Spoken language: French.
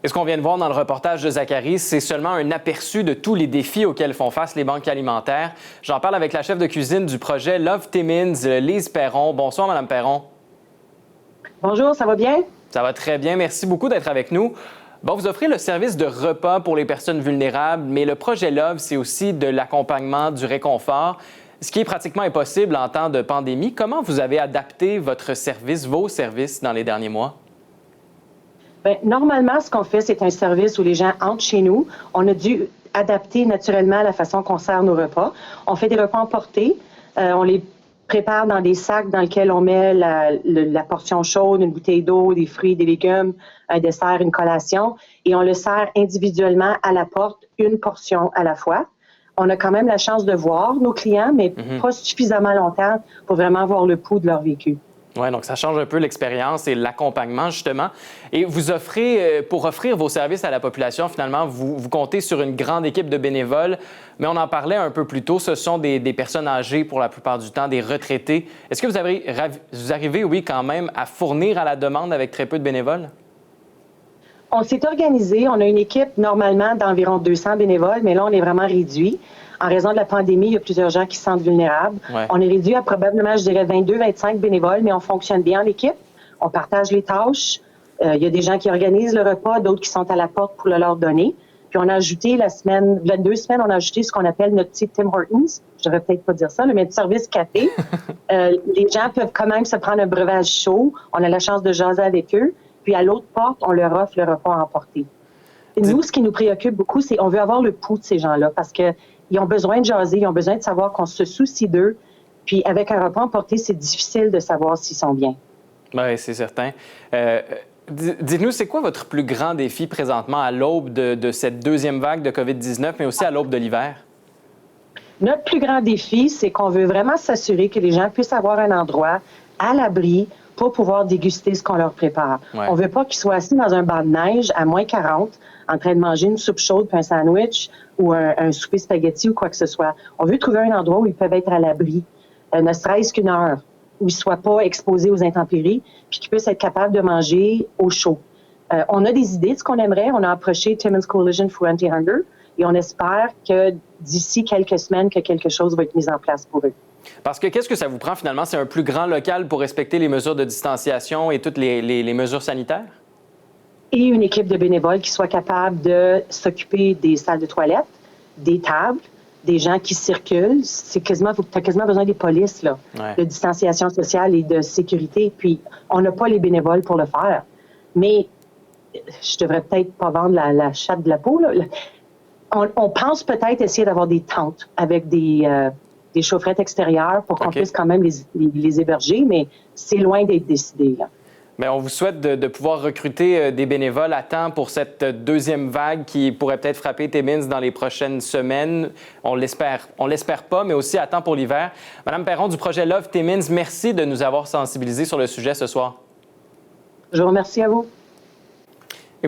Et ce qu'on vient de voir dans le reportage de Zachary, c'est seulement un aperçu de tous les défis auxquels font face les banques alimentaires. J'en parle avec la chef de cuisine du projet Love Timmins, Lise Perron. Bonsoir, Mme Perron. Bonjour, ça va bien? Ça va très bien. Merci beaucoup d'être avec nous. Bon, vous offrez le service de repas pour les personnes vulnérables, mais le projet Love, c'est aussi de l'accompagnement, du réconfort, ce qui est pratiquement impossible en temps de pandémie. Comment vous avez adapté votre service, vos services, dans les derniers mois? Bien, normalement, ce qu'on fait, c'est un service où les gens entrent chez nous. On a dû adapter naturellement la façon qu'on sert nos repas. On fait des repas emportés. On les prépare dans des sacs dans lesquels on met la portion chaude, une bouteille d'eau, des fruits, des légumes, un dessert, une collation. Et on le sert individuellement à la porte, une portion à la fois. On a quand même la chance de voir nos clients, mais pas suffisamment longtemps pour vraiment voir le pouls de leur vécu. Oui, donc ça change un peu l'expérience et l'accompagnement, justement. Et vous offrez, pour offrir vos services à la population, finalement, vous comptez sur une grande équipe de bénévoles. Mais on en parlait un peu plus tôt, ce sont des personnes âgées pour la plupart du temps, des retraités. Est-ce que vous arrivez, oui, quand même, à fournir à la demande avec très peu de bénévoles? On s'est organisé. On a une équipe normalement d'environ 200 bénévoles, mais là, on est vraiment réduit. En raison de la pandémie, il y a plusieurs gens qui se sentent vulnérables. Ouais. On est réduit à probablement, je dirais, 22-25 bénévoles, mais on fonctionne bien en équipe. On partage les tâches. Il y a des gens qui organisent le repas, d'autres qui sont à la porte pour le leur donner. Puis on a ajouté il y a 2 semaines, on a ajouté ce qu'on appelle notre petit Tim Hortons. Je devrais peut-être pas dire ça, mais notre service café. Les gens peuvent quand même se prendre un breuvage chaud. On a la chance de jaser avec eux. Puis à l'autre porte, on leur offre le repas à emporter. Et nous, ce qui nous préoccupe beaucoup, c'est qu'on veut avoir le pouls de ces gens-là parce que ils ont besoin de jaser, ils ont besoin de savoir qu'on se soucie d'eux. Puis avec un repas emporté, c'est difficile de savoir s'ils sont bien. Oui, c'est certain. Dites-nous, c'est quoi votre plus grand défi présentement à l'aube de cette deuxième vague de COVID-19, mais aussi à l'aube de l'hiver? Notre plus grand défi, c'est qu'on veut vraiment s'assurer que les gens puissent avoir un endroit à l'abri pour pouvoir déguster ce qu'on leur prépare. Ouais. On veut pas qu'ils soient assis dans un banc de neige à moins 40 en train de manger une soupe chaude puis un sandwich ou un souper spaghetti ou quoi que ce soit. On veut trouver un endroit où ils peuvent être à l'abri, ne serait-ce qu'une heure, où ils ne soient pas exposés aux intempéries puis qu'ils puissent être capables de manger au chaud. On a des idées de ce qu'on aimerait. On a approché Timmins Coalition for Anti-Hunger et on espère que d'ici quelques semaines, que quelque chose va être mis en place pour eux. Parce que qu'est-ce que ça vous prend finalement? C'est un plus grand local pour respecter les mesures de distanciation et toutes les mesures sanitaires? Et une équipe de bénévoles qui soit capable de s'occuper des salles de toilette, des tables, des gens qui circulent. Tu as quasiment besoin des polices, là, Ouais. de distanciation sociale et de sécurité. Puis, on n'a pas les bénévoles pour le faire. Mais je devrais peut-être pas vendre la chatte de la peau, là. On pense peut-être essayer d'avoir des tentes avec des chaufferettes extérieures pour qu'on puisse quand même les héberger, mais c'est loin d'être décidé, là. Bien, on vous souhaite de pouvoir recruter des bénévoles à temps pour cette deuxième vague qui pourrait peut-être frapper Timmins dans les prochaines semaines. On l'espère pas, mais aussi à temps pour l'hiver. Madame Perron du projet Love Timmins, merci de nous avoir sensibilisés sur le sujet ce soir. Je vous remercie à vous.